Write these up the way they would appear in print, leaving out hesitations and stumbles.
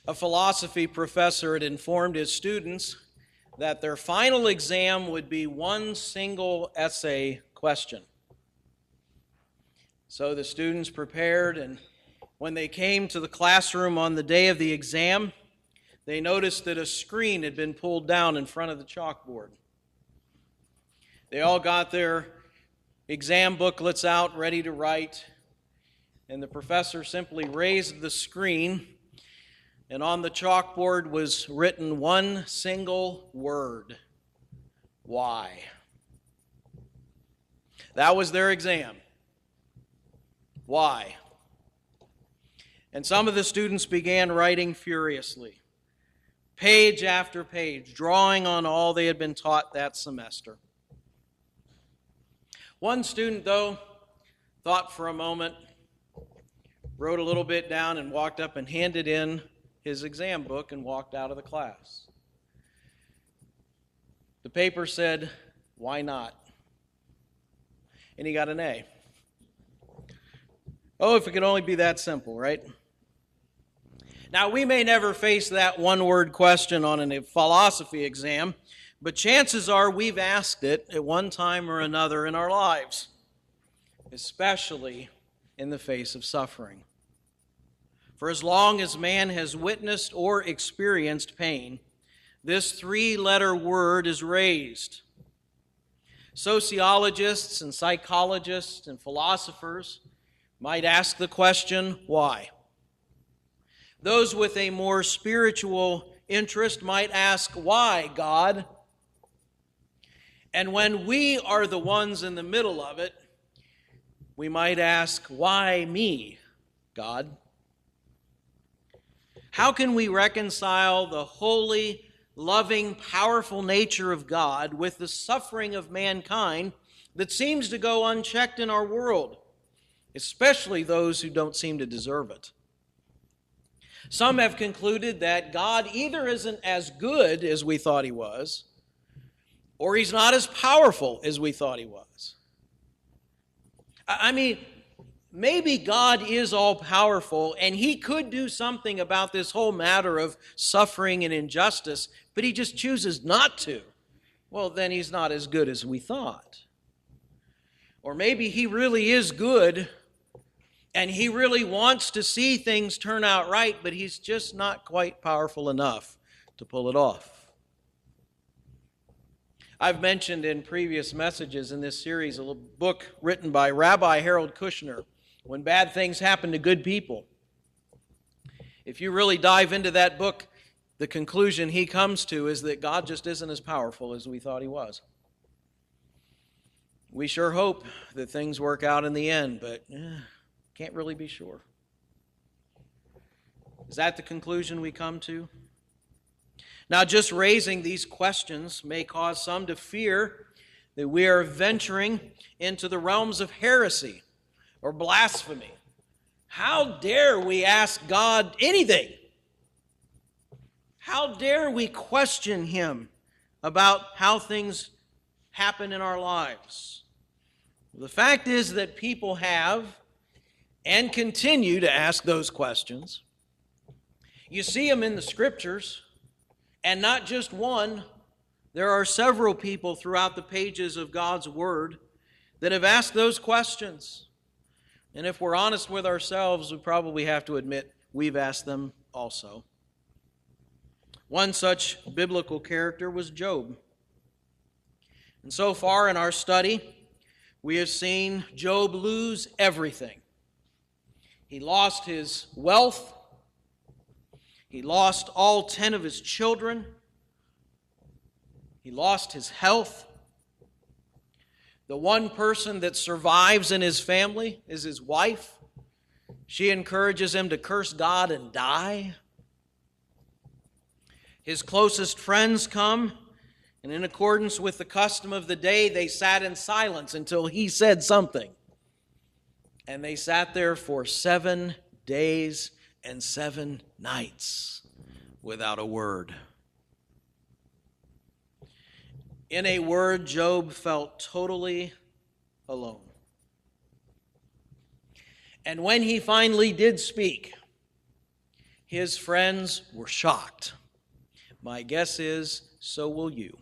A philosophy professor had informed his students that their final exam would be one single essay question. So the students prepared, and when they came to the classroom on the day of the exam, they noticed that a screen had been pulled down in front of the chalkboard. They all got their exam booklets out, ready to write, and the professor simply raised the screen, and on the chalkboard was written one single word: why? That was their exam. Why? And some of the students began writing furiously, page after page, drawing on all they had been taught that semester. One student, though, thought for a moment, wrote a little bit down, and walked up and handed in his exam book and walked out of the class. The paper said, "Why not?" And he got an A. Oh, if it could only be that simple, right? Now, we may never face that one-word question on a philosophy exam, but chances are we've asked it at one time or another in our lives, especially in the face of suffering. For as long as man has witnessed or experienced pain, this three-letter word is raised. Sociologists and psychologists and philosophers might ask the question, why? Those with a more spiritual interest might ask, why, God? And when we are the ones in the middle of it, we might ask, why me, God? How can we reconcile the holy, loving, powerful nature of God with the suffering of mankind that seems to go unchecked in our world, especially those who don't seem to deserve it? Some have concluded that God either isn't as good as we thought he was, or he's not as powerful as we thought he was. I mean, maybe God is all-powerful, and he could do something about this whole matter of suffering and injustice, but he just chooses not to. Well, then he's not as good as we thought. Or maybe he really is good, and he really wants to see things turn out right, but he's just not quite powerful enough to pull it off. I've mentioned in previous messages in this series a little book written by Rabbi Harold Kushner, When Bad Things Happen to Good People. If you really dive into that book, the conclusion he comes to is that God just isn't as powerful as we thought he was. We sure hope that things work out in the end, but can't really be sure. Is that the conclusion we come to? Now, just raising these questions may cause some to fear that we are venturing into the realms of heresy or blasphemy. How dare we ask God anything? How dare we question him about how things happen in our lives? The fact is that people have and continue to ask those questions. You see them in the Scriptures, and not just one. There are several people throughout the pages of God's Word that have asked those questions. And if we're honest with ourselves, we probably have to admit we've asked them also. One such biblical character was Job. And so far in our study, we have seen Job lose everything. He lost his wealth. He lost all 10 of his children. He lost his health. The one person that survives in his family is his wife. She encourages him to curse God and die. His closest friends come, and in accordance with the custom of the day, they sat in silence until he said something. And they sat there for 7 days and 7 nights without a word. In a word, Job felt totally alone. And when he finally did speak, His friends were shocked. My guess is, so will you.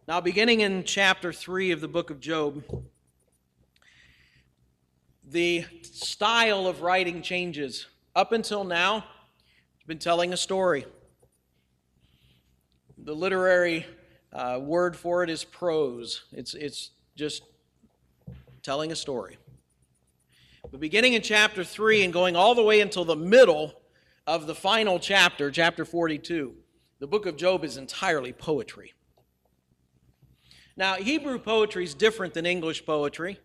Now, beginning in chapter 3 of the book of Job, the style of writing changes. Up until now, it's been telling a story. The literary word for it is prose. It's just telling a story. But beginning in chapter 3 and going all the way until the middle of the final chapter, chapter 42, the book of Job is entirely poetry. Now, Hebrew poetry is different than English poetry.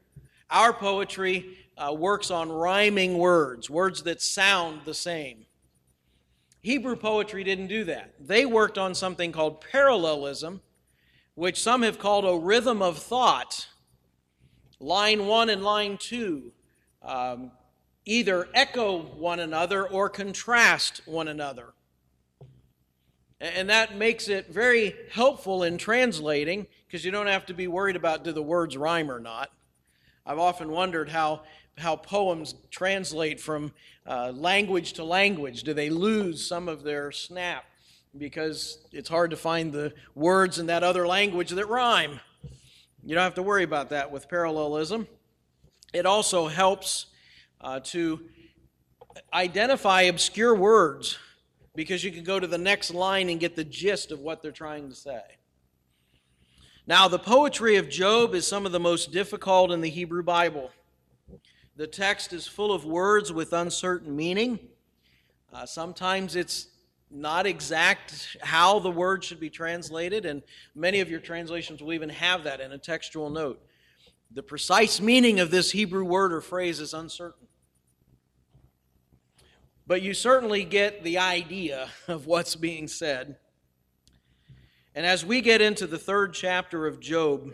Our poetry works on rhyming words that sound the same. Hebrew poetry didn't do that. They worked on something called parallelism, which some have called a rhythm of thought. Line 1 and line 2 either echo one another or contrast one another. And that makes it very helpful in translating, because you don't have to be worried about do the words rhyme or not. I've often wondered how poems translate from language to language. Do they lose some of their snap because it's hard to find the words in that other language that rhyme? You don't have to worry about that with parallelism. It also helps to identify obscure words, because you can go to the next line and get the gist of what they're trying to say. Now, the poetry of Job is some of the most difficult in the Hebrew Bible. The text is full of words with uncertain meaning. Sometimes it's not exact how the word should be translated, and many of your translations will even have that in a textual note. The precise meaning of this Hebrew word or phrase is uncertain. But you certainly get the idea of what's being said. And as we get into the 3rd chapter of Job,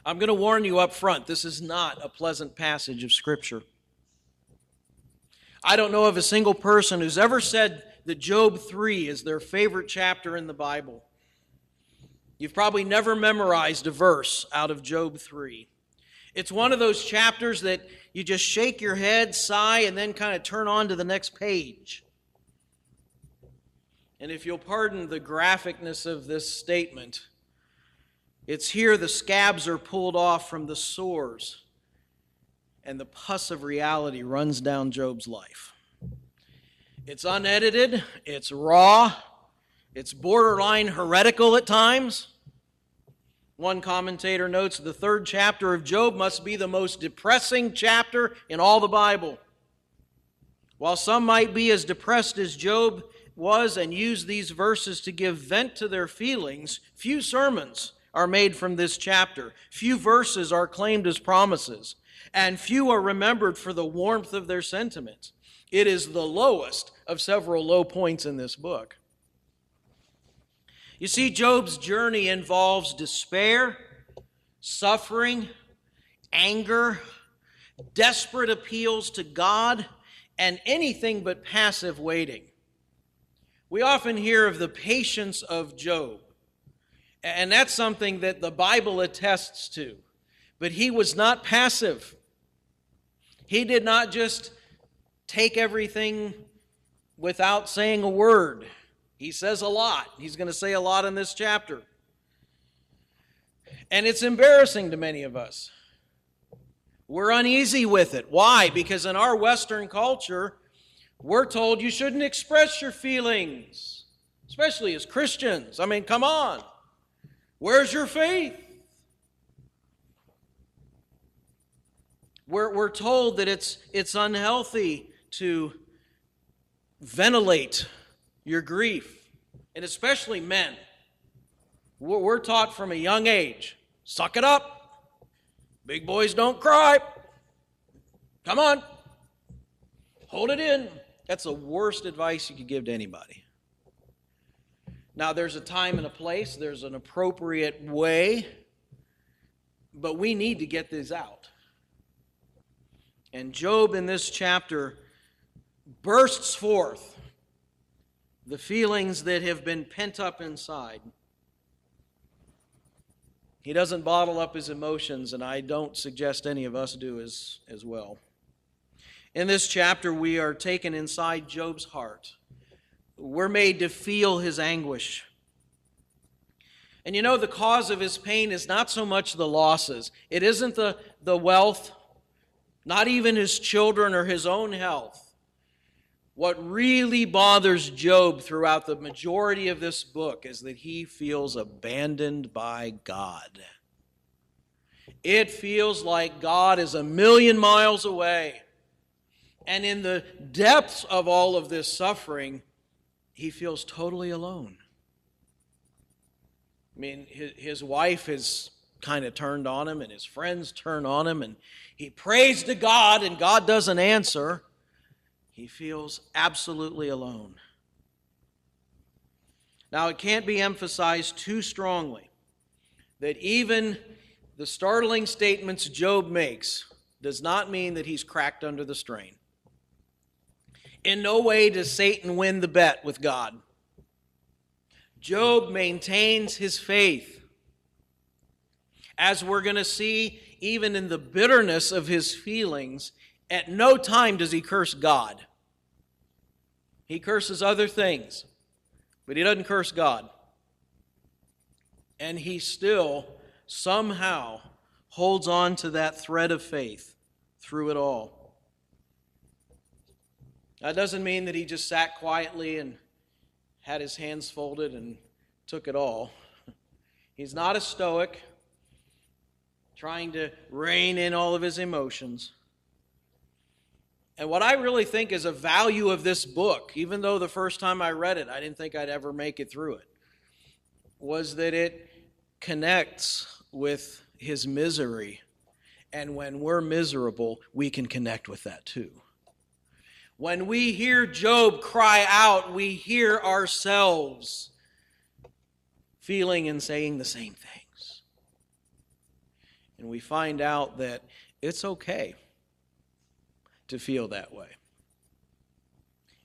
I'm going to warn you up front, this is not a pleasant passage of Scripture. I don't know of a single person who's ever said that Job 3 is their favorite chapter in the Bible. You've probably never memorized a verse out of Job 3. It's one of those chapters that you just shake your head, sigh, and then kind of turn on to the next page. And if you'll pardon the graphicness of this statement, it's here the scabs are pulled off from the sores, and the pus of reality runs down Job's life. It's unedited, it's raw, it's borderline heretical at times. One commentator notes the 3rd chapter of Job must be the most depressing chapter in all the Bible. While some might be as depressed as Job was and use these verses to give vent to their feelings, few sermons are made from this chapter. Few verses are claimed as promises, and few are remembered for the warmth of their sentiments. It is the lowest of several low points in this book. You see, Job's journey involves despair, suffering, anger, desperate appeals to God, and anything but passive waiting. We often hear of the patience of Job, and that's something that the Bible attests to. But he was not passive. He did not just take everything without saying a word. He says a lot. He's going to say a lot in this chapter. And it's embarrassing to many of us. We're uneasy with it. Why? Because in our Western culture, we're told you shouldn't express your feelings, especially as Christians. I mean, come on. Where's your faith? We're told that it's unhealthy to ventilate your grief, and especially men. We're taught from a young age, suck it up. Big boys don't cry. Come on. Hold it in. That's the worst advice you could give to anybody. Now, there's a time and a place. There's an appropriate way. But we need to get this out. And Job in this chapter bursts forth the feelings that have been pent up inside. He doesn't bottle up his emotions, and I don't suggest any of us do as well. In this chapter, we are taken inside Job's heart. We're made to feel his anguish. And you know, the cause of his pain is not so much the losses. It isn't the wealth, not even his children or his own health. What really bothers Job throughout the majority of this book is that he feels abandoned by God. It feels like God is 1,000,000 miles away. And in the depths of all of this suffering, he feels totally alone. I mean, his wife has kind of turned on him, and his friends turn on him, and he prays to God, and God doesn't answer. He feels absolutely alone. Now, it can't be emphasized too strongly that even the startling statements Job makes does not mean that he's cracked under the strain. In no way does Satan win the bet with God. Job maintains his faith. As we're going to see, even in the bitterness of his feelings, at no time does he curse God. He curses other things, but he doesn't curse God. And he still somehow holds on to that thread of faith through it all. That doesn't mean that he just sat quietly and had his hands folded and took it all. He's not a stoic, trying to rein in all of his emotions. And what I really think is a value of this book, even though the first time I read it, I didn't think I'd ever make it through it, was that it connects with his misery. And when we're miserable, we can connect with that too. When we hear Job cry out, we hear ourselves feeling and saying the same things. And we find out that it's okay to feel that way.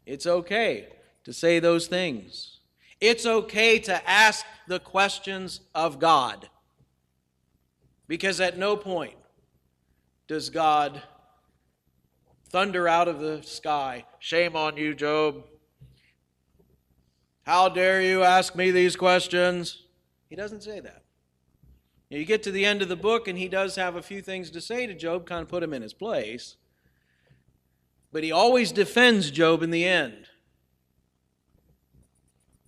It's okay to say those things. It's okay to ask the questions of God. Because at no point does God thunder out of the sky, "Shame on you, Job. How dare you ask me these questions?" He doesn't say that. You get to the end of the book, and he does have a few things to say to Job, kind of put him in his place. But he always defends Job in the end.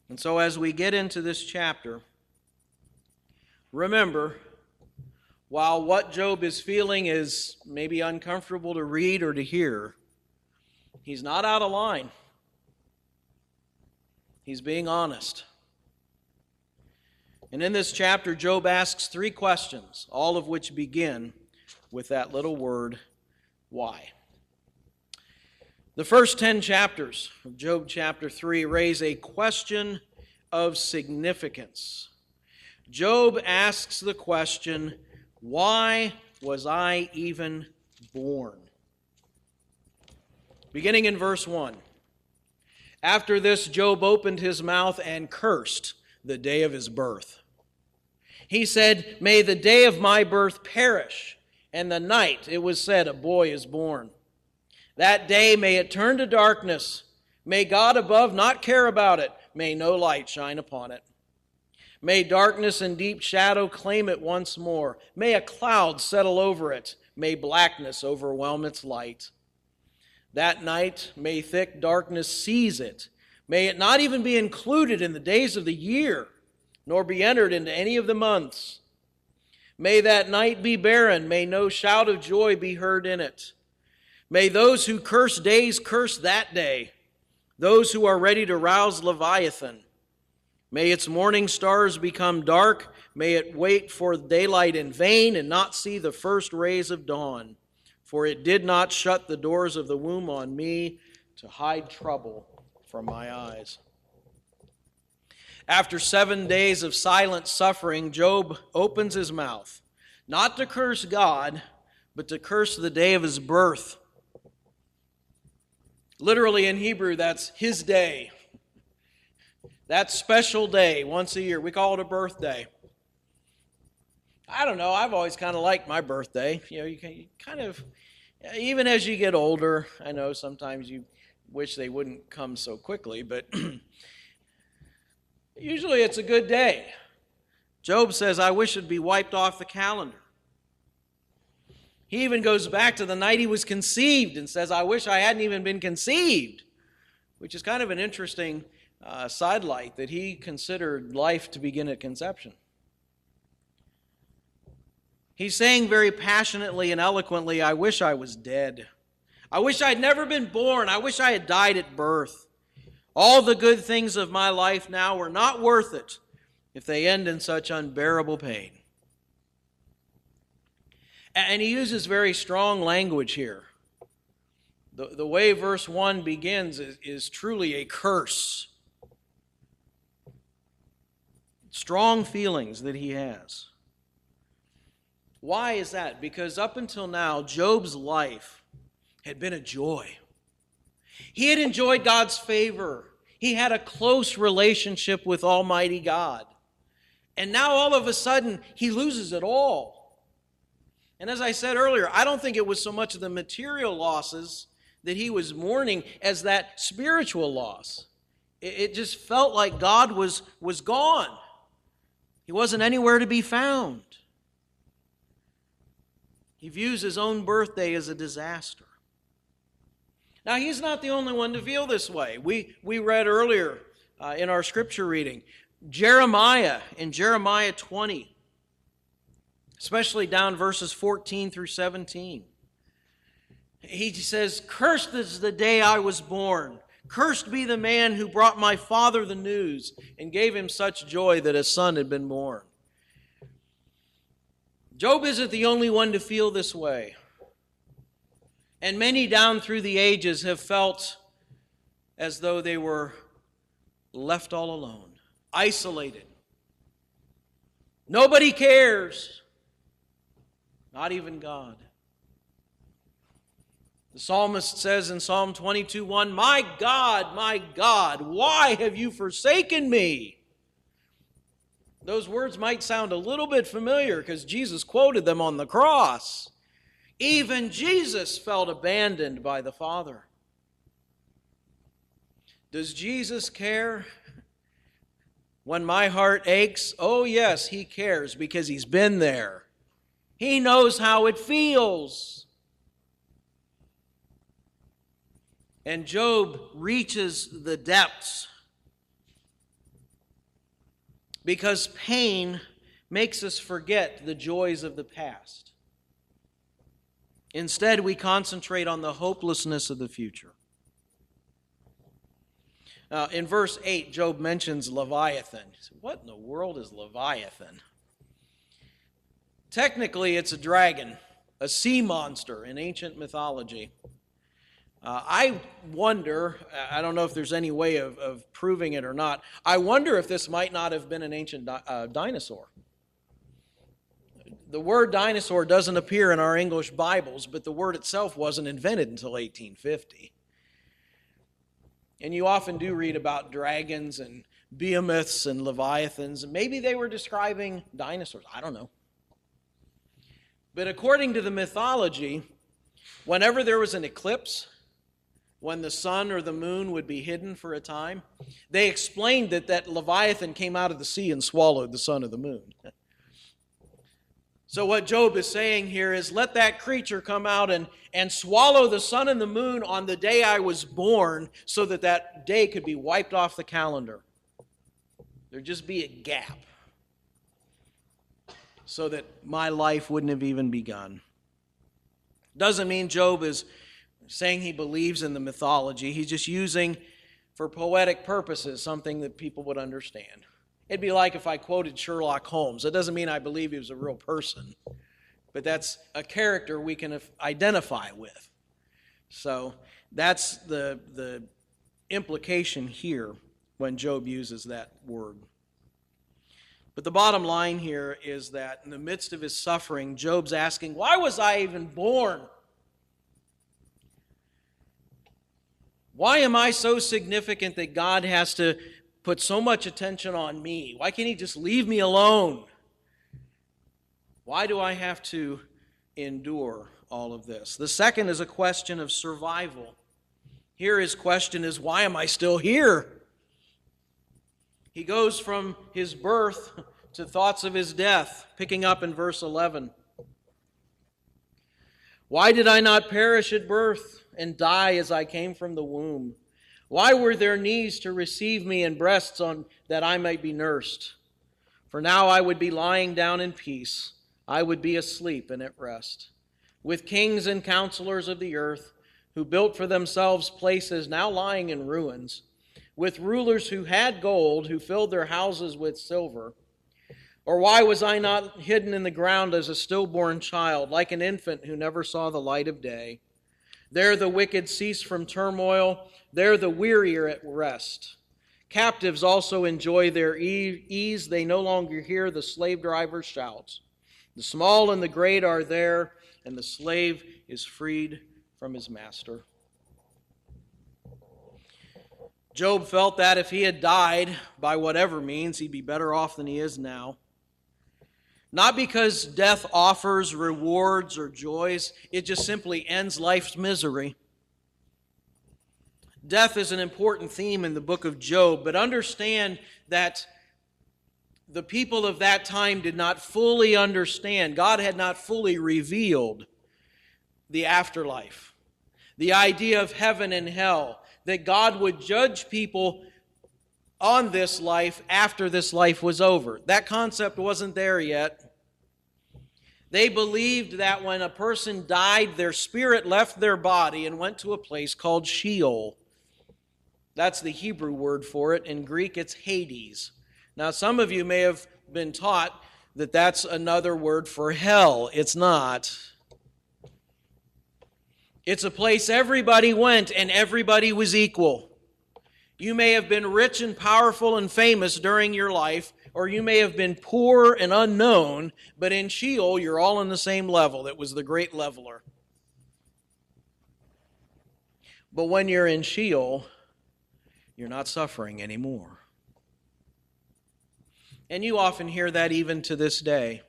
And so as we get into this chapter, remember, while what Job is feeling is maybe uncomfortable to read or to hear, he's not out of line. He's being honest. And in this chapter, Job asks 3 questions, all of which begin with that little word, why. The first 10 chapters of Job chapter 3 raise a question of significance. Job asks the question, why was I even born? Beginning in verse 1. After this, Job opened his mouth and cursed the day of his birth. He said, "May the day of my birth perish, and the night it was said, a boy is born. That day may it turn to darkness. May God above not care about it. May no light shine upon it. May darkness and deep shadow claim it once more. May a cloud settle over it. May blackness overwhelm its light. That night may thick darkness seize it. May it not even be included in the days of the year, nor be entered into any of the months. May that night be barren. May no shout of joy be heard in it. May those who curse days curse that day, those who are ready to rouse Leviathan. May its morning stars become dark. May it wait for daylight in vain and not see the first rays of dawn. For it did not shut the doors of the womb on me to hide trouble from my eyes." After 7 days of silent suffering, Job opens his mouth, not to curse God, but to curse the day of his birth. Literally in Hebrew, that's his day. That special day, once a year. We call it a birthday. I don't know, I've always kind of liked my birthday. You kind of Even as you get older, I know sometimes you wish they wouldn't come so quickly, but usually it's a good day. Job says, I wish it'd be wiped off the calendar. He even goes back to the night he was conceived and says, I wish I hadn't even been conceived, which is kind of an interesting sidelight that he considered life to begin at conception. He's saying very passionately and eloquently, I wish I was dead. I wish I'd never been born. I wish I had died at birth. All the good things of my life now are not worth it if they end in such unbearable pain. And he uses very strong language here. The way verse 1 begins is truly a curse. Strong feelings that he has. Why is that? Because up until now, Job's life had been a joy. He had enjoyed God's favor. He had a close relationship with Almighty God. And now all of a sudden, he loses it all. And as I said earlier, I don't think it was so much of the material losses that he was mourning as that spiritual loss. It just felt like God was gone. He wasn't anywhere to be found. He views his own birthday as a disaster. Now, he's not the only one to feel this way. We read earlier in our scripture reading, Jeremiah in Jeremiah 20, especially down verses 14 through 17. He says, Cursed is the day I was born. Cursed be the man who brought my father the news and gave him such joy that a son had been born. Job isn't the only one to feel this way. And many down through the ages have felt as though they were left all alone, isolated. Nobody cares, not even God. The psalmist says in Psalm 22:1, my God, why have you forsaken me? Those words might sound a little bit familiar because Jesus quoted them on the cross. Even Jesus felt abandoned by the Father. Does Jesus care when my heart aches? Oh yes, he cares because he's been there. He knows how it feels. And Job reaches the depths because pain makes us forget the joys of the past. Instead, we concentrate on the hopelessness of the future. In verse 8, Job mentions Leviathan. He said, what in the world is Leviathan? Technically, it's a dragon, a sea monster in ancient mythology. I wonder, I don't know if there's any way of proving it or not, I wonder if this might not have been an ancient dinosaur. The word dinosaur doesn't appear in our English Bibles, but the word itself wasn't invented until 1850. And you often do read about dragons and behemoths and leviathans, and maybe they were describing dinosaurs. I don't know. But according to the mythology, whenever there was an eclipse, when the sun or the moon would be hidden for a time, they explained that Leviathan came out of the sea and swallowed the sun or the moon. So what Job is saying here is, let that creature come out and swallow the sun and the moon on the day I was born so that day could be wiped off the calendar. There'd just be a gap so that my life wouldn't have even begun. Doesn't mean Job is saying he believes in the mythology. He's just using, for poetic purposes, something that people would understand. It'd be like if I quoted Sherlock Holmes. It doesn't mean I believe he was a real person, but that's a character we can identify with. So that's the implication here when Job uses that word. But the bottom line here is that in the midst of his suffering, Job's asking, why was I even born? Why am I so significant that God has to put so much attention on me? Why can't he just leave me alone? Why do I have to endure all of this. The second is a question of survival. Here his question is, why am I still here? He goes from his birth to thoughts of his death, picking up in verse 11. Why did I not perish at birth and die as I came from the womb? Why were there knees to receive me and breasts on that I might be nursed? For now I would be lying down in peace. I would be asleep and at rest. With kings and counselors of the earth, who built for themselves places now lying in ruins, with rulers who had gold, who filled their houses with silver. Or why was I not hidden in the ground as a stillborn child, like an infant who never saw the light of day? There the wicked cease from turmoil, there the weary are at rest. Captives also enjoy their ease, they no longer hear the slave driver's shouts. The small and the great are there, and the slave is freed from his master. Job felt that if he had died by whatever means, he'd be better off than he is now. Not because death offers rewards or joys, it just simply ends life's misery. Death is an important theme in the book of Job, but understand that the people of that time did not fully understand. God had not fully revealed the afterlife, the idea of heaven and hell, that God would judge people on this life after this life was over. That concept wasn't there yet. They believed that when a person died, their spirit left their body and went to a place called Sheol. That's the Hebrew word for it. In Greek, it's Hades. Now, some of you may have been taught that that's another word for hell. It's not. It's a place everybody went and everybody was equal. You may have been rich and powerful and famous during your life, or you may have been poor and unknown, but in Sheol, you're all on the same level. It was the great leveler. But when you're in Sheol, you're not suffering anymore. And you often hear that even to this day.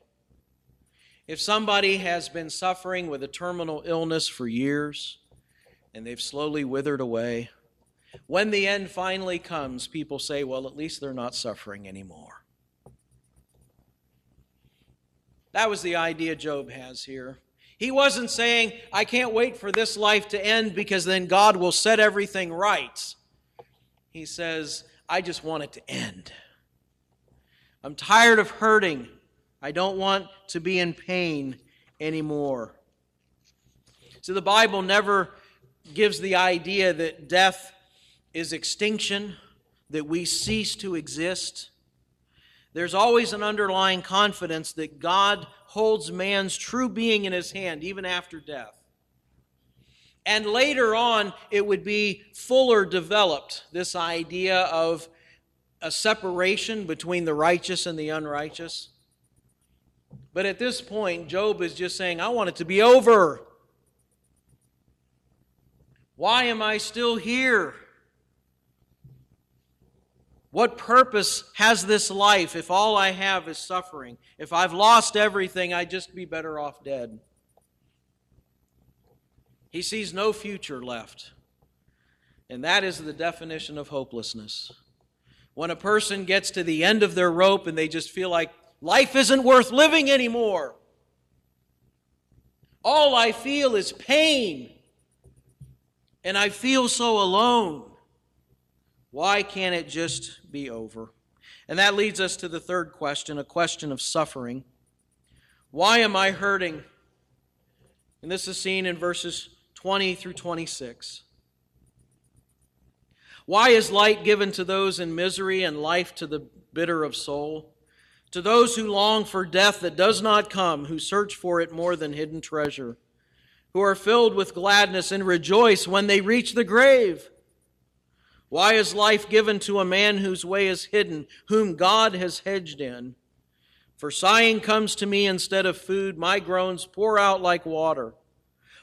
If somebody has been suffering with a terminal illness for years, and they've slowly withered away, when the end finally comes, people say, well, at least they're not suffering anymore. That was the idea Job has here. He wasn't saying, I can't wait for this life to end because then God will set everything right. He says, I just want it to end. I'm tired of hurting. I don't want to be in pain anymore. So the Bible never gives the idea that death is extinction, that we cease to exist. There's always an underlying confidence that God holds man's true being in his hand, even after death. And later on, it would be fuller developed, this idea of a separation between the righteous and the unrighteous. But at this point, Job is just saying, I want it to be over. Why am I still here? What purpose has this life if all I have is suffering? If I've lost everything, I'd just be better off dead. He sees no future left. And that is the definition of hopelessness. When a person gets to the end of their rope and they just feel like life isn't worth living anymore. All I feel is pain. And I feel so alone. Why can't it just be over? And that leads us to the third question, a question of suffering. Why am I hurting? And this is seen in verses 20 through 26. Why is light given to those in misery and life to the bitter of soul? To those who long for death that does not come, who search for it more than hidden treasure, who are filled with gladness and rejoice when they reach the grave. Why is life given to a man whose way is hidden, whom God has hedged in? For sighing comes to me instead of food, my groans pour out like water.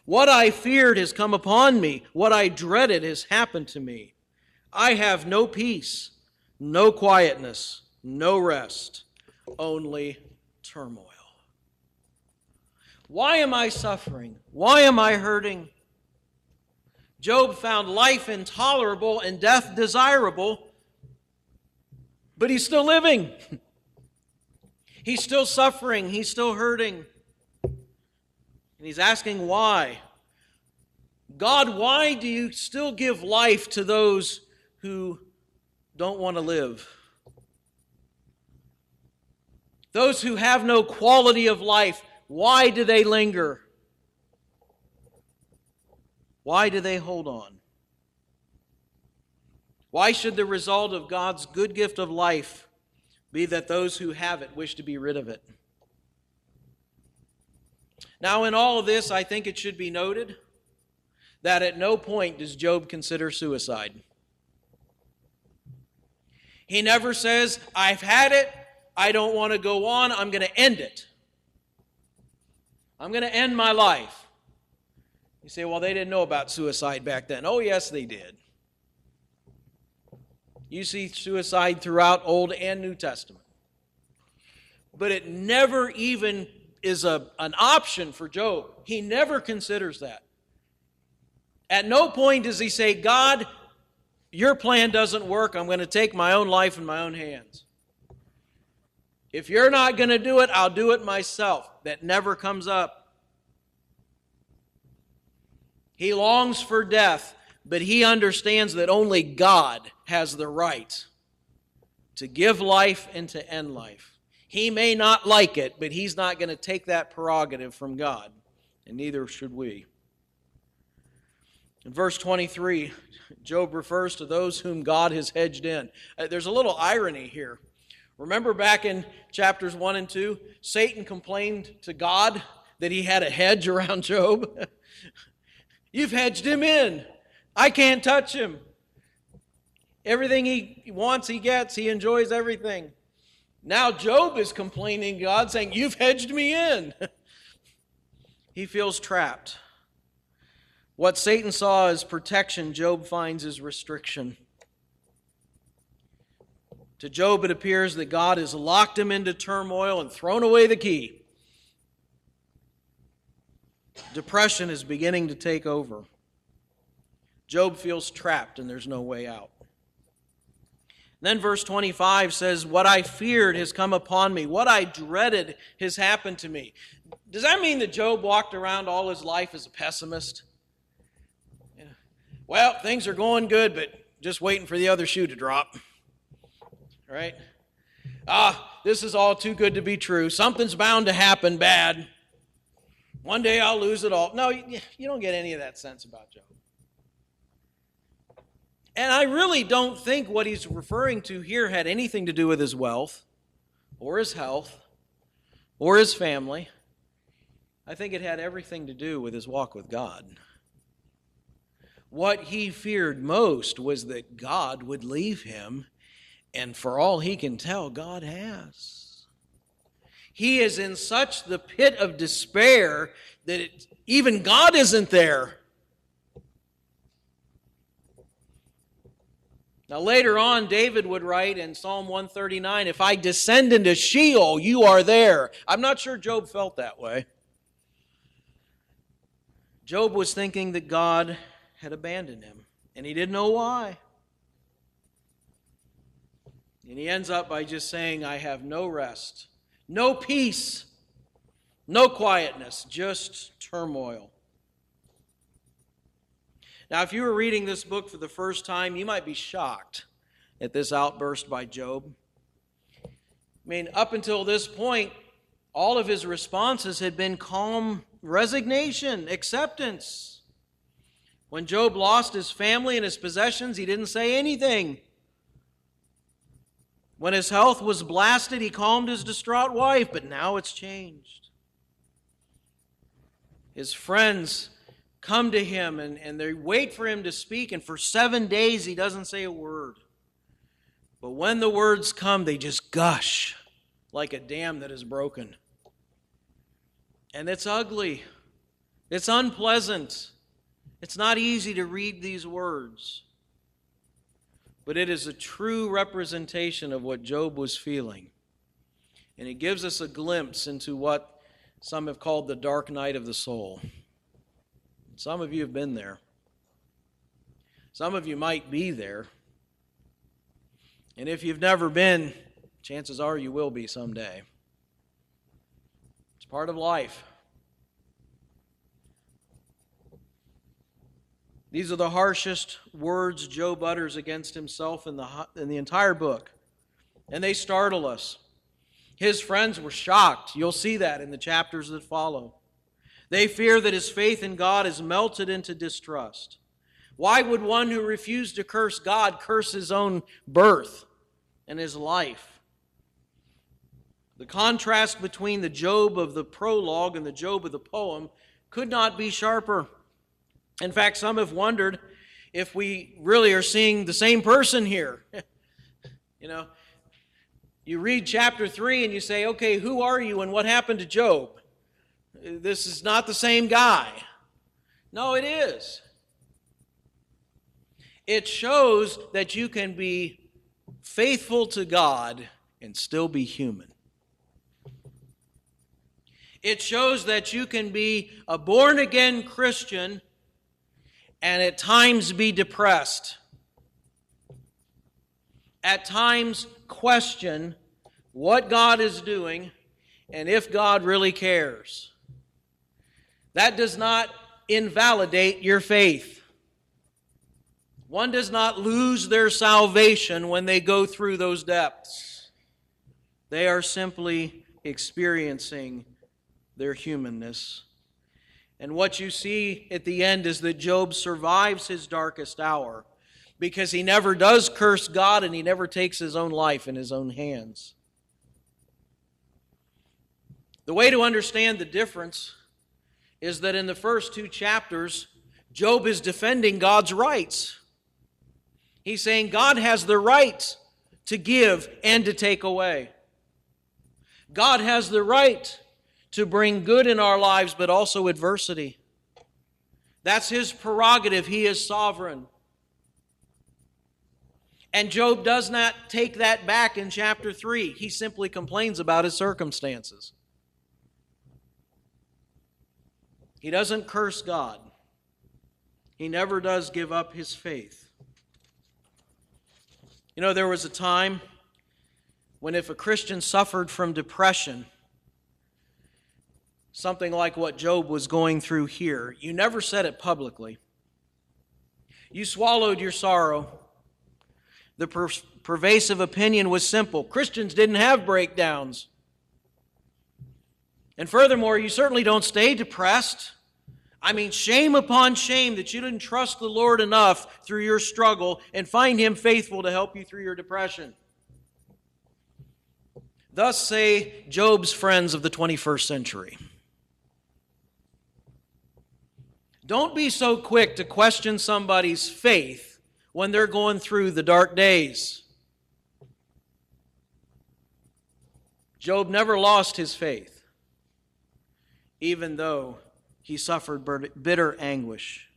What I feared has come upon me, what I dreaded has happened to me. I have no peace, no quietness, no rest, only turmoil. Why am I suffering? Why am I hurting? Job found life intolerable and death desirable, but he's still living. He's still suffering. He's still hurting. And he's asking why. God, why do you still give life to those who don't want to live? Those who have no quality of life, why do they linger? Why do they hold on? Why should the result of God's good gift of life be that those who have it wish to be rid of it? Now, in all of this, I think it should be noted that at no point does Job consider suicide. He never says, I've had it, I don't want to go on, I'm going to end it. I'm going to end my life. You say, well, they didn't know about suicide back then. Oh, yes, they did. You see suicide throughout Old and New Testament. But it never even is an option for Job. He never considers that. At no point does he say, God, your plan doesn't work. I'm going to take my own life in my own hands. If you're not going to do it, I'll do it myself. That never comes up. He longs for death, but he understands that only God has the right to give life and to end life. He may not like it, but he's not going to take that prerogative from God, and neither should we. In verse 23, Job refers to those whom God has hedged in. There's a little irony here. Remember back in chapters 1 and 2, Satan complained to God that he had a hedge around Job. You've hedged him in. I can't touch him. Everything he wants, he gets. He enjoys everything. Now Job is complaining to God, saying, you've hedged me in. He feels trapped. What Satan saw as protection, Job finds as restriction. To Job, it appears that God has locked him into turmoil and thrown away the key. Depression is beginning to take over. Job feels trapped and there's no way out. Then verse 25 says, what I feared has come upon me. What I dreaded has happened to me. Does that mean that Job walked around all his life as a pessimist? Well, things are going good, but just waiting for the other shoe to drop. Right? This is all too good to be true. Something's bound to happen bad. One day I'll lose it all. No, you don't get any of that sense about Job. And I really don't think what he's referring to here had anything to do with his wealth or his health or his family. I think it had everything to do with his walk with God. What he feared most was that God would leave him, and for all he can tell, God has. He is in such the pit of despair that even God isn't there. Now later on, David would write in Psalm 139, if I descend into Sheol, you are there. I'm not sure Job felt that way. Job was thinking that God had abandoned him, and he didn't know why. And he ends up by just saying, I have no rest, no peace, no quietness, just turmoil. Now, if you were reading this book for the first time, you might be shocked at this outburst by Job. I mean, up until this point, all of his responses had been calm resignation, acceptance. When Job lost his family and his possessions, he didn't say anything. When his health was blasted, he calmed his distraught wife, but now it's changed. His friends come to him and they wait for him to speak, and for 7 days he doesn't say a word. But when the words come, they just gush like a dam that is broken. And it's ugly. It's unpleasant. It's not easy to read these words. But it is a true representation of what Job was feeling. And it gives us a glimpse into what some have called the dark night of the soul. Some of you have been there. Some of you might be there. And if you've never been, chances are you will be someday. It's part of life. These are the harshest words Job utters against himself in the entire book. And they startle us. His friends were shocked. You'll see that in the chapters that follow. They fear that his faith in God is melted into distrust. Why would one who refused to curse God curse his own birth and his life? The contrast between the Job of the prologue and the Job of the poem could not be sharper. In fact, some have wondered if we really are seeing the same person here. You read chapter 3 and you say, okay, who are you and what happened to Job? This is not the same guy. No, it is. It shows that you can be faithful to God and still be human. It shows that you can be a born-again Christian and at times be depressed. At times question what God is doing and if God really cares. That does not invalidate your faith. One does not lose their salvation when they go through those depths. They are simply experiencing their humanness. And what you see at the end is that Job survives his darkest hour because he never does curse God and he never takes his own life in his own hands. The way to understand the difference is that in the first 2 chapters, Job is defending God's rights. He's saying God has the right to give and to take away. God has the right to bring good in our lives, but also adversity. That's His prerogative. He is sovereign. And Job does not take that back in chapter 3. He simply complains about his circumstances. He doesn't curse God. He never does give up his faith. There was a time when if a Christian suffered from depression, something like what Job was going through here, you never said it publicly. You swallowed your sorrow. The pervasive opinion was simple. Christians didn't have breakdowns. And furthermore, you certainly don't stay depressed. Shame upon shame that you didn't trust the Lord enough through your struggle and find Him faithful to help you through your depression. Thus say Job's friends of the 21st century. Don't be so quick to question somebody's faith when they're going through the dark days. Job never lost his faith, even though he suffered bitter anguish.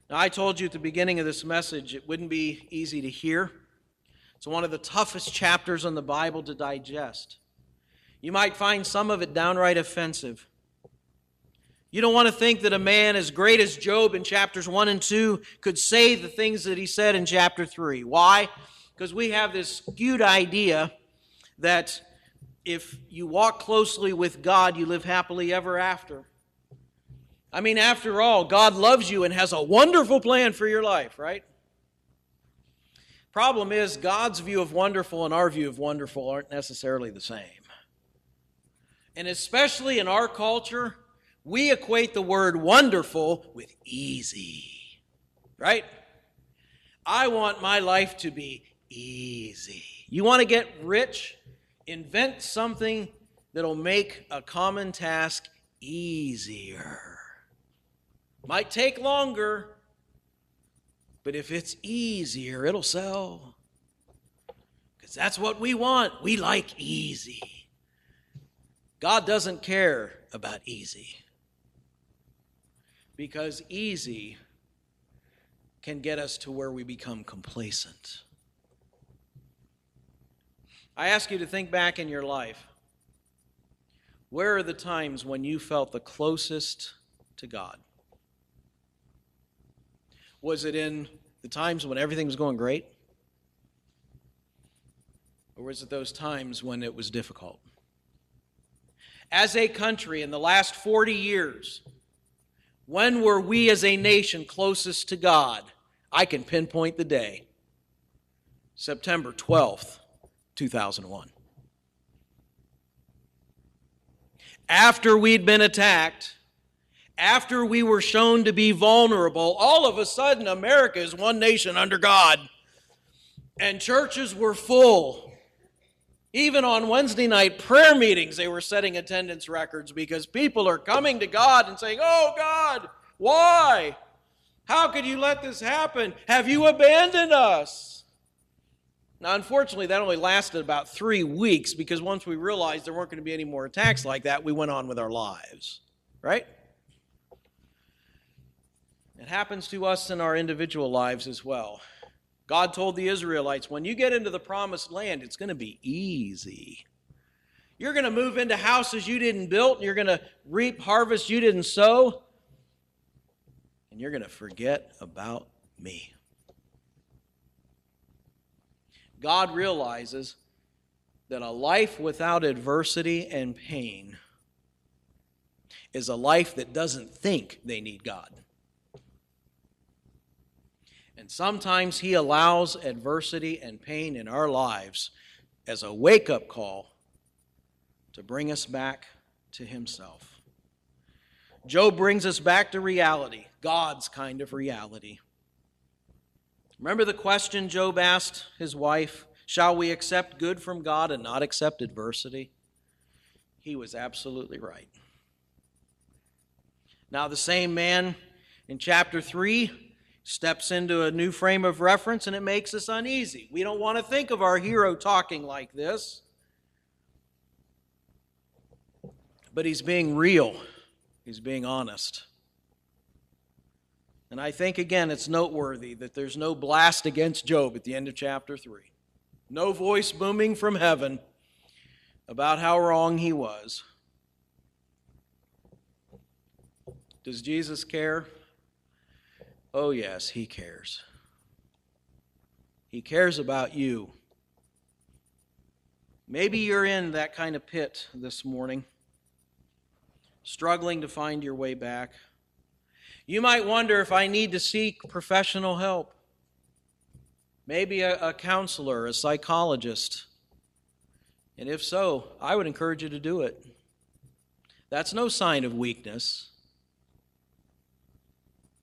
Now, I told you at the beginning of this message it wouldn't be easy to hear. It's one of the toughest chapters in the Bible to digest. You might find some of it downright offensive. You don't want to think that a man as great as Job in chapters 1 and 2 could say the things that he said in chapter 3. Why? Because we have this skewed idea that if you walk closely with God, you live happily ever after. After all, God loves you and has a wonderful plan for your life, right? Problem is, God's view of wonderful and our view of wonderful aren't necessarily the same. And especially in our culture, we equate the word wonderful with easy, right? I want my life to be easy. You want to get rich? Invent something that'll make a common task easier. Might take longer, but if it's easier, it'll sell. Because that's what we want. We like easy. God doesn't care about easy. Because easy can get us to where we become complacent. I ask you to think back in your life. Where are the times when you felt the closest to God? Was it in the times when everything was going great? Or was it those times when it was difficult? As a country in the last 40 years, when were we as a nation closest to God? I can pinpoint the day. September 12th, 2001. After we'd been attacked, after we were shown to be vulnerable, all of a sudden America is one nation under God. And churches were full. Even on Wednesday night prayer meetings, they were setting attendance records because people are coming to God and saying, "Oh God, why? How could you let this happen? Have you abandoned us?" Now, unfortunately, that only lasted about 3 weeks because once we realized there weren't going to be any more attacks like that, we went on with our lives, right? It happens to us in our individual lives as well. God told the Israelites, when you get into the promised land, it's going to be easy. You're going to move into houses you didn't build, and you're going to reap harvest you didn't sow, and you're going to forget about me. God realizes that a life without adversity and pain is a life that doesn't think they need God. And sometimes He allows adversity and pain in our lives as a wake-up call to bring us back to Himself. Job brings us back to reality, God's kind of reality. Remember the question Job asked his wife, "Shall we accept good from God and not accept adversity?" He was absolutely right. Now the same man in chapter 3 steps into a new frame of reference, and it makes us uneasy. We don't want to think of our hero talking like this. But he's being real. He's being honest. And I think, again, it's noteworthy that there's no blast against Job at the end of chapter 3. No voice booming from heaven about how wrong he was. Does Jesus care? Oh, yes, He cares. He cares about you. Maybe you're in that kind of pit this morning, struggling to find your way back. You might wonder if I need to seek professional help. Maybe a counselor, a psychologist. And if so, I would encourage you to do it. That's no sign of weakness.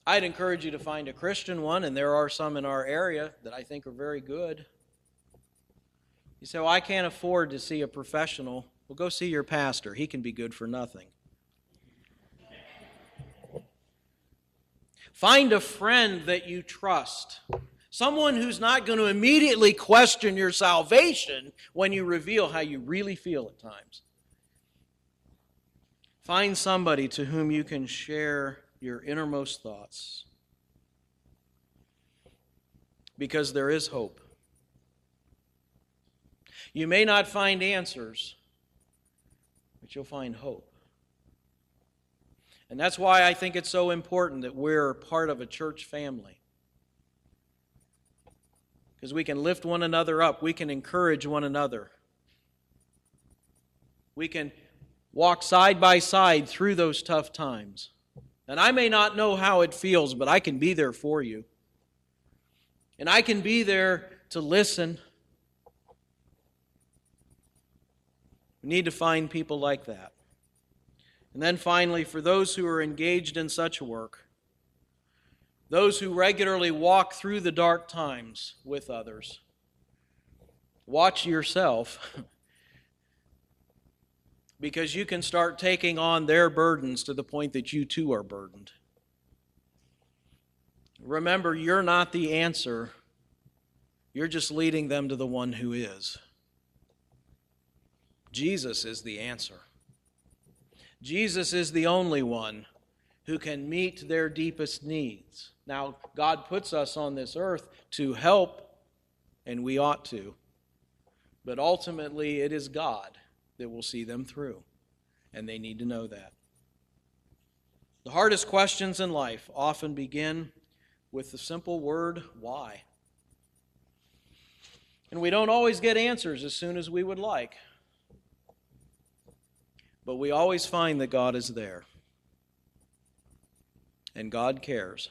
I'd encourage you to find a Christian one, and there are some in our area that I think are very good. You say, "Well, I can't afford to see a professional." Well, go see your pastor. He can be good for nothing. Find a friend that you trust. Someone who's not going to immediately question your salvation when you reveal how you really feel at times. Find somebody to whom you can share your innermost thoughts. Because there is hope. You may not find answers, but you'll find hope. And that's why I think it's so important that we're part of a church family. Because we can lift one another up. We can encourage one another. We can walk side by side through those tough times. And I may not know how it feels, but I can be there for you. And I can be there to listen. We need to find people like that. And then finally, for those who are engaged in such work, those who regularly walk through the dark times with others, watch yourself because you can start taking on their burdens to the point that you too are burdened. Remember, you're not the answer. You're just leading them to the one who is. Jesus is the answer. Jesus is the only one who can meet their deepest needs. Now, God puts us on this earth to help, and we ought to. But ultimately, it is God that will see them through. and they need to know that. The hardest questions in life often begin with the simple word, why? And we don't always get answers as soon as we would like. But we always find that God is there. And God cares.